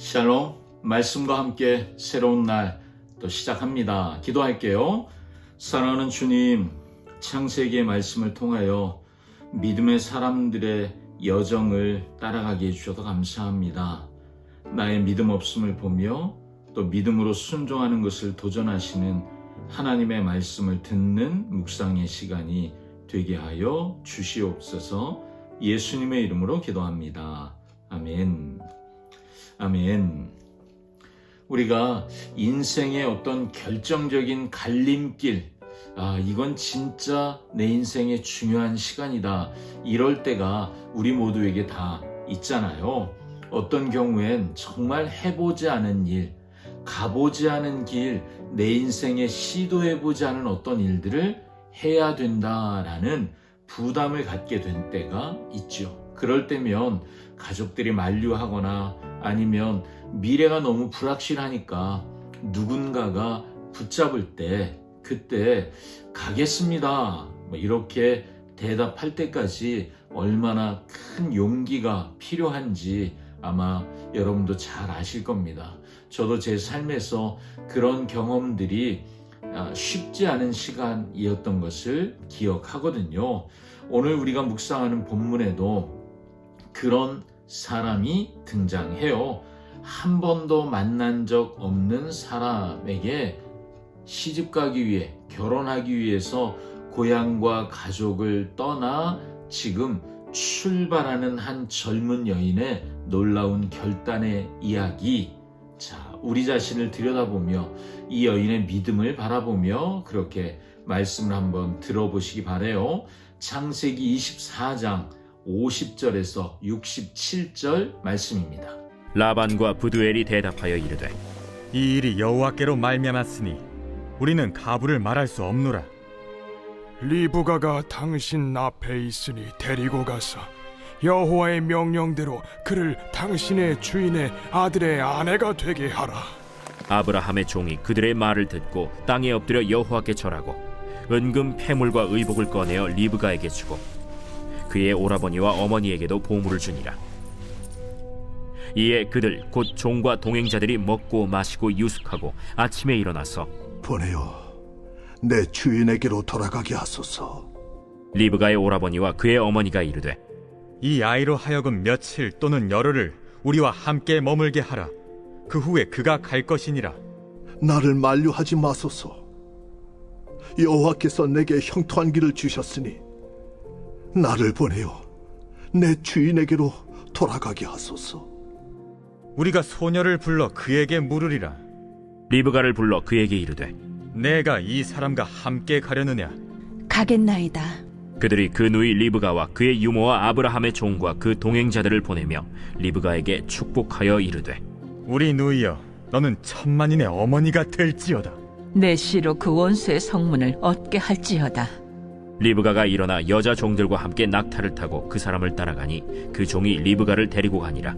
샬롬, 말씀과 함께 새로운 날 또 시작합니다. 기도할게요. 사랑하는 주님, 창세기의 말씀을 통하여 믿음의 사람들의 여정을 따라가게 해주셔서 감사합니다. 나의 믿음 없음을 보며 또 믿음으로 순종하는 것을 도전하시는 하나님의 말씀을 듣는 묵상의 시간이 되게 하여 주시옵소서. 예수님의 이름으로 기도합니다. 아멘. 아멘. 우리가 인생의 어떤 결정적인 갈림길, 이건 진짜 내 인생의 중요한 시간이다. 이럴 때가 우리 모두에게 다 있잖아요. 어떤 경우엔 정말 해보지 않은 일, 가보지 않은 길, 내 인생에 시도해보지 않은 어떤 일들을 해야 된다라는 부담을 갖게 된 때가 있죠. 그럴 때면 가족들이 만류하거나 아니면 미래가 너무 불확실하니까 누군가가 붙잡을 때 그때 가겠습니다 이렇게 대답할 때까지 얼마나 큰 용기가 필요한지 아마 여러분도 잘 아실 겁니다. 저도 제 삶에서 그런 경험들이 쉽지 않은 시간이었던 것을 기억하거든요. 오늘 우리가 묵상하는 본문에도 그런 사람이 등장해요. 한 번도 만난 적 없는 사람에게 시집가기 위해, 결혼하기 위해서 고향과 가족을 떠나 지금 출발하는 한 젊은 여인의 놀라운 결단의 이야기. 자, 우리 자신을 들여다보며 이 여인의 믿음을 바라보며 그렇게 말씀을 한번 들어보시기 바라요. 창세기 24장 50절에서 67절 말씀입니다. 라반과 부두엘이 대답하여 이르되 이 일이 여호와께로 말미암았으니 우리는 가부를 말할 수 없노라. 리브가가 당신 앞에 있으니 데리고 가서 여호와의 명령대로 그를 당신의 주인의 아들의 아내가 되게 하라. 아브라함의 종이 그들의 말을 듣고 땅에 엎드려 여호와께 절하고 은금 패물과 의복을 꺼내어 리브가에게 주고 그의 오라버니와 어머니에게도 보물을 주니라. 이에 그들 곧 종과 동행자들이 먹고 마시고 유숙하고 아침에 일어나서 보내요, 내 주인에게로 돌아가게 하소서. 리브가의 오라버니와 그의 어머니가 이르되 이 아이로 하여금 며칠 또는 열흘을 우리와 함께 머물게 하라. 그 후에 그가 갈 것이니라. 나를 만류하지 마소서. 여호와께서 내게 형통한 길을 주셨으니 나를 보내요, 내 주인에게로 돌아가게 하소서. 우리가 소녀를 불러 그에게 물으리라. 리브가를 불러 그에게 이르되 내가 이 사람과 함께 가려느냐? 가겠나이다. 그들이 그 누이 리브가와 그의 유모와 아브라함의 종과 그 동행자들을 보내며 리브가에게 축복하여 이르되 우리 누이여, 너는 천만인의 어머니가 될지어다. 내 씨로 그 원수의 성문을 얻게 할지어다. 리브가가 일어나 여자 종들과 함께 낙타를 타고 그 사람을 따라가니 그 종이 리브가를 데리고 가니라.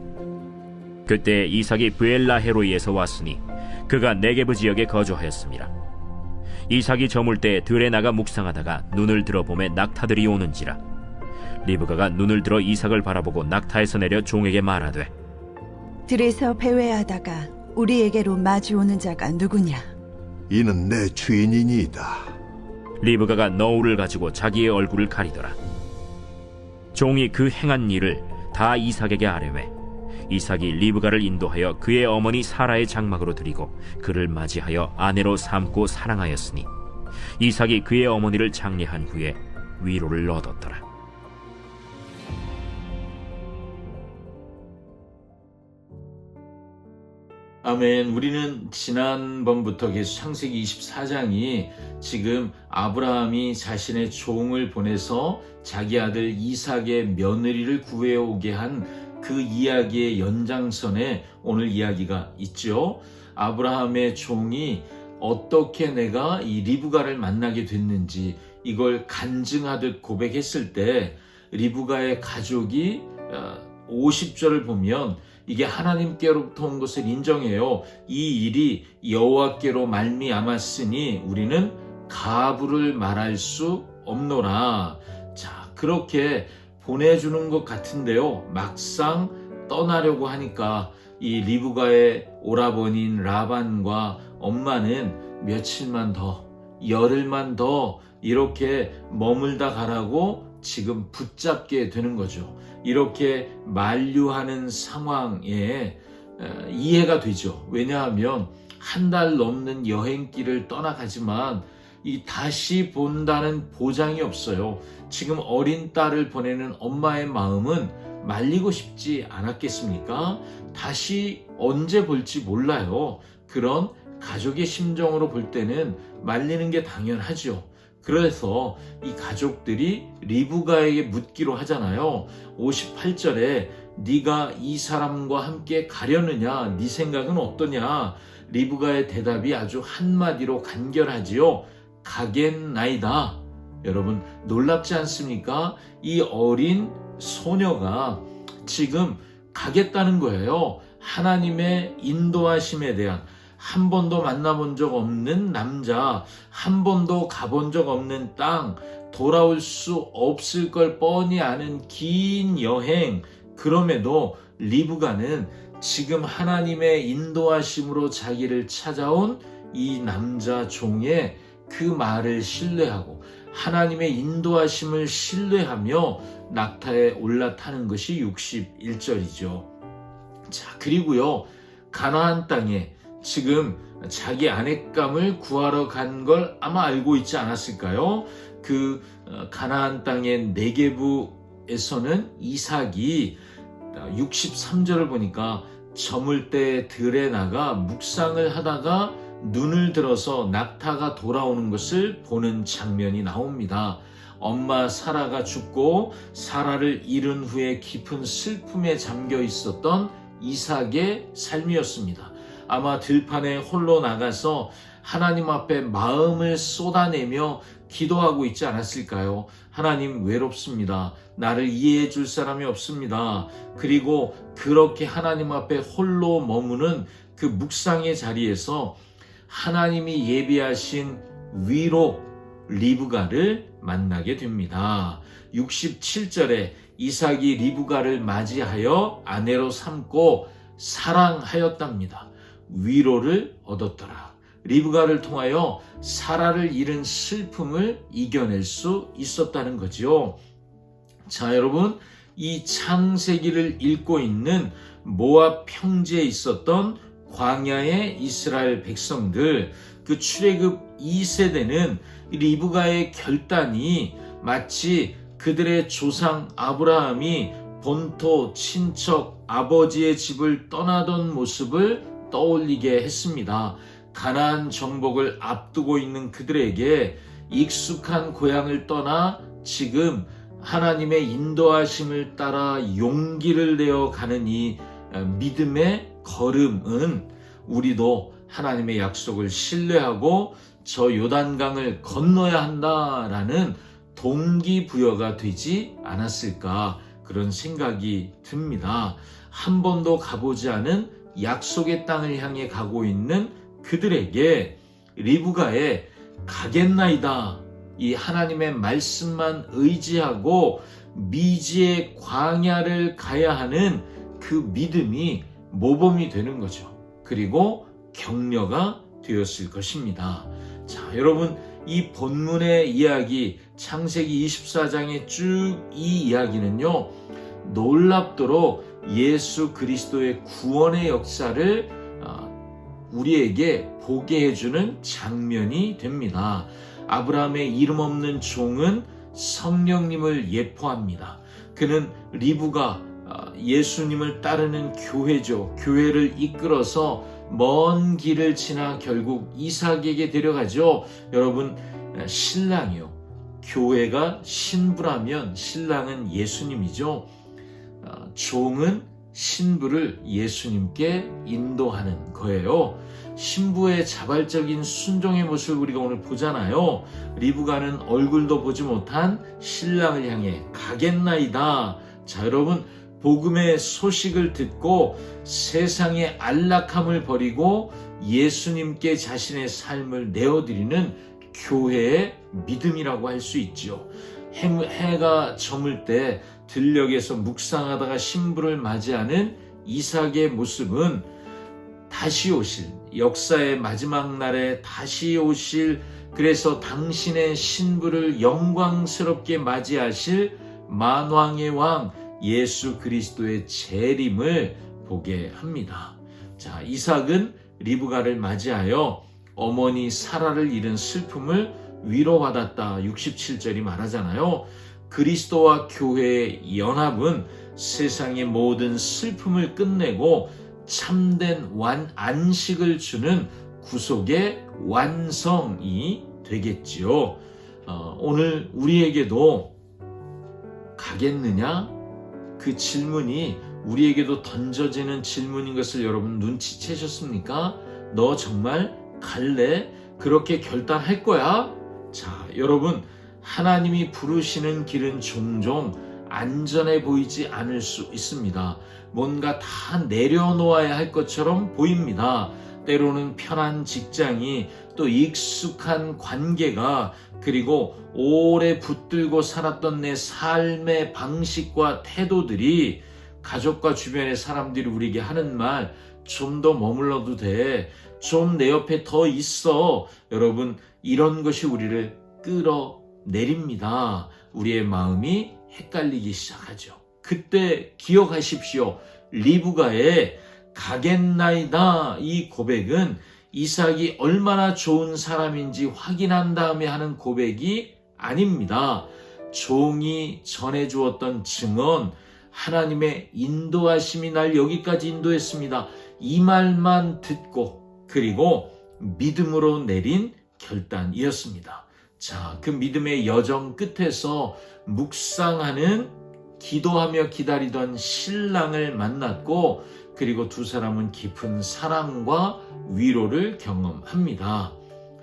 그때 이삭이 브엘라헤로이에서 왔으니 그가 네게브 지역에 거주하였습니다. 이삭이 저물 때 들에 나가 묵상하다가 눈을 들어보매 낙타들이 오는지라. 리브가가 눈을 들어 이삭을 바라보고 낙타에서 내려 종에게 말하되 들에서 배회하다가 우리에게로 마주오는 자가 누구냐? 이는 내 주인이니이다. 리브가가 너울을 가지고 자기의 얼굴을 가리더라. 종이 그 행한 일을 다 이삭에게 아뢰매 이삭이 리브가를 인도하여 그의 어머니 사라의 장막으로 들이고 그를 맞이하여 아내로 삼고 사랑하였으니 이삭이 그의 어머니를 장례한 후에 위로를 얻었더라. 아멘. 우리는 지난번부터 계속 창세기 24장이 지금 아브라함이 자신의 종을 보내서 자기 아들 이삭의 며느리를 구해오게 한 그 이야기의 연장선에 오늘 이야기가 있죠. 아브라함의 종이 어떻게 내가 이 리브가를 만나게 됐는지 이걸 간증하듯 고백했을 때 리브가의 가족이 50절을 보면 이게 하나님께로부터 온 것을 인정해요. 이 일이 여호와께로 말미암았으니 우리는 가부를 말할 수 없노라. 자, 그렇게 보내주는 것 같은데요. 막상 떠나려고 하니까 이 리브가의 오라버니인 라반과 엄마는 며칠만 더, 열흘만 더 이렇게 머물다 가라고 지금 붙잡게 되는 거죠. 이렇게 만류하는 상황에 이해가 되죠. 왜냐하면 한 달 넘는 여행길을 떠나가지만 이 다시 본다는 보장이 없어요. 지금 어린 딸을 보내는 엄마의 마음은 말리고 싶지 않았겠습니까? 다시 언제 볼지 몰라요. 그런 가족의 심정으로 볼 때는 말리는 게 당연하죠. 그래서 이 가족들이 리브가에게 묻기로 하잖아요. 58절에 네가 이 사람과 함께 가려느냐? 네 생각은 어떠냐? 리브가의 대답이 아주 한마디로 간결하지요. 가겠나이다. 여러분 놀랍지 않습니까? 이 어린 소녀가 지금 가겠다는 거예요. 하나님의 인도하심에 대한, 한 번도 만나본 적 없는 남자, 한 번도 가본 적 없는 땅, 돌아올 수 없을 걸 뻔히 아는 긴 여행, 그럼에도 리브가는 지금 하나님의 인도하심으로 자기를 찾아온 이 남자 종의 그 말을 신뢰하고 하나님의 인도하심을 신뢰하며 낙타에 올라타는 것이 61절이죠. 자, 그리고요, 가나안 땅에 지금 자기 아내감을 구하러 간 걸 아마 알고 있지 않았을까요? 그 가나안 땅의 네게부에서는 이삭이 63절을 보니까 저물 때 들에 나가 묵상을 하다가 눈을 들어서 낙타가 돌아오는 것을 보는 장면이 나옵니다. 엄마 사라가 죽고 사라를 잃은 후에 깊은 슬픔에 잠겨 있었던 이삭의 삶이었습니다. 아마 들판에 홀로 나가서 하나님 앞에 마음을 쏟아내며 기도하고 있지 않았을까요? 하나님, 외롭습니다. 나를 이해해 줄 사람이 없습니다. 그리고 그렇게 하나님 앞에 홀로 머무는 그 묵상의 자리에서 하나님이 예비하신 위로 리브가를 만나게 됩니다. 67절에 이삭이 리브가를 맞이하여 아내로 삼고 사랑하였답니다. 위로를 얻었더라. 리브가를 통하여 사라를 잃은 슬픔을 이겨낼 수 있었다는 거죠. 자, 여러분, 이 창세기를 읽고 있는 모압 평지에 있었던 광야의 이스라엘 백성들, 그 출애굽 2세대는 리브가의 결단이 마치 그들의 조상 아브라함이 본토, 친척, 아버지의 집을 떠나던 모습을 떠올리게 했습니다. 가나안 정복을 앞두고 있는 그들에게 익숙한 고향을 떠나 지금 하나님의 인도하심을 따라 용기를 내어 가는 이 믿음의 걸음은 우리도 하나님의 약속을 신뢰하고 저 요단강을 건너야 한다라는 동기부여가 되지 않았을까, 그런 생각이 듭니다. 한 번도 가보지 않은 약속의 땅을 향해 가고 있는 그들에게 리브가의 가겠나이다, 이 하나님의 말씀만 의지하고 미지의 광야를 가야 하는 그 믿음이 모범이 되는 거죠. 그리고 격려가 되었을 것입니다. 자, 여러분, 이 본문의 이야기, 창세기 24장의 쭉 이 이야기는요, 놀랍도록 예수 그리스도의 구원의 역사를 우리에게 보게 해주는 장면이 됩니다. 아브라함의 이름 없는 종은 성령님을 예포합니다. 그는 리브가 예수님을 따르는 교회죠. 교회를 이끌어서 먼 길을 지나 결국 이삭에게 데려가죠. 여러분, 신랑이요, 교회가 신부라면 신랑은 예수님이죠. 종은 신부를 예수님께 인도하는 거예요. 신부의 자발적인 순종의 모습을 우리가 오늘 보잖아요. 리브가는 얼굴도 보지 못한 신랑을 향해 가겠나이다. 자, 여러분, 복음의 소식을 듣고 세상의 안락함을 버리고 예수님께 자신의 삶을 내어드리는 교회의 믿음이라고 할 수 있죠. 해가 저물 때 들녘에서 묵상하다가 신부를 맞이하는 이삭의 모습은 다시 오실, 역사의 마지막 날에 다시 오실, 그래서 당신의 신부를 영광스럽게 맞이하실 만왕의 왕 예수 그리스도의 재림을 보게 합니다. 자, 이삭은 리브가를 맞이하여 어머니 사라를 잃은 슬픔을 위로받았다. 67절이 말하잖아요. 그리스도와 교회의 연합은 세상의 모든 슬픔을 끝내고 참된 안식을 주는 구속의 완성이 되겠지요. 오늘 우리에게도 가겠느냐? 그 질문이 우리에게도 던져지는 질문인 것을 여러분 눈치채셨습니까? 너 정말 갈래? 그렇게 결단할 거야? 자, 여러분, 하나님이 부르시는 길은 종종 안전해 보이지 않을 수 있습니다. 뭔가 다 내려놓아야 할 것처럼 보입니다. 때로는 편한 직장이, 또 익숙한 관계가, 그리고 오래 붙들고 살았던 내 삶의 방식과 태도들이, 가족과 주변의 사람들이 우리에게 하는 말, 좀 더 머물러도 돼, 좀 내 옆에 더 있어, 여러분, 이런 것이 우리를 끌어내립니다. 우리의 마음이 헷갈리기 시작하죠. 그때 기억하십시오. 리브가의 가겠나이다, 이 고백은 이삭이 얼마나 좋은 사람인지 확인한 다음에 하는 고백이 아닙니다. 종이 전해주었던 증언, 하나님의 인도하심이 날 여기까지 인도했습니다. 이 말만 듣고, 그리고 믿음으로 내린 결단이었습니다. 자, 그 믿음의 여정 끝에서 묵상하는, 기도하며 기다리던 신랑을 만났고, 그리고 두 사람은 깊은 사랑과 위로를 경험합니다.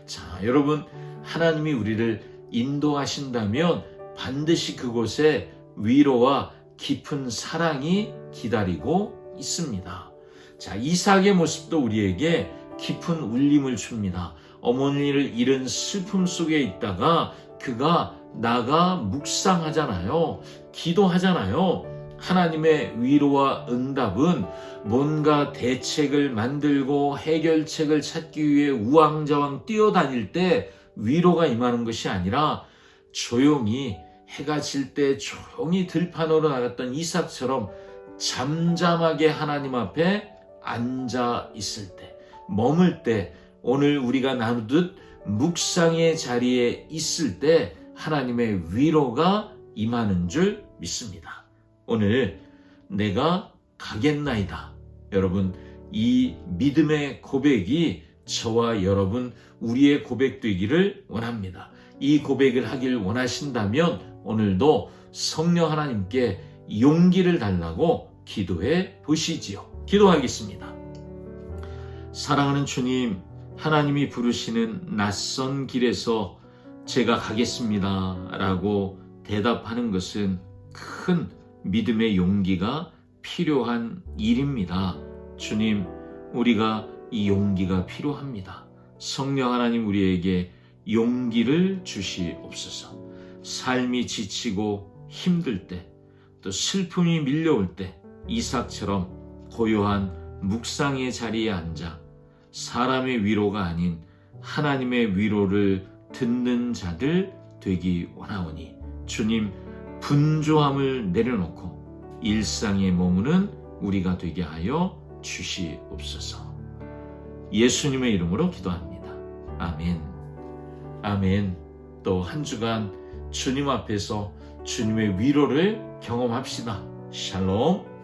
자, 여러분, 하나님이 우리를 인도하신다면 반드시 그곳에 위로와 깊은 사랑이 기다리고 있습니다. 자, 이삭의 모습도 우리에게 깊은 울림을 줍니다. 어머니를 잃은 슬픔 속에 있다가 그가 나가 묵상하잖아요. 기도하잖아요. 하나님의 위로와 응답은 뭔가 대책을 만들고 해결책을 찾기 위해 우왕좌왕 뛰어다닐 때 위로가 임하는 것이 아니라, 조용히 해가 질 때 조용히 들판으로 나갔던 이삭처럼 잠잠하게 하나님 앞에 앉아 있을 때, 머물 때, 오늘 우리가 나누듯 묵상의 자리에 있을 때 하나님의 위로가 임하는 줄 믿습니다. 오늘 내가 가겠나이다. 여러분, 이 믿음의 고백이 저와 여러분, 우리의 고백 되기를 원합니다. 이 고백을 하길 원하신다면 오늘도 성령 하나님께 용기를 달라고 기도해 보시지요. 기도하겠습니다. 사랑하는 주님, 하나님이 부르시는 낯선 길에서 제가 가겠습니다 라고 대답하는 것은 큰 믿음의 용기가 필요한 일입니다. 주님, 우리가 이 용기가 필요합니다. 성령 하나님, 우리에게 용기를 주시옵소서. 삶이 지치고 힘들 때, 또 슬픔이 밀려올 때 이삭처럼 고요한 묵상의 자리에 앉아 사람의 위로가 아닌 하나님의 위로를 듣는 자들 되기 원하오니, 주님, 분주함을 내려놓고 일상에 머무는 우리가 되게 하여 주시옵소서. 예수님의 이름으로 기도합니다. 아멘. 아멘. 또 한 주간 주님 앞에서 주님의 위로를 경험합시다. 샬롬.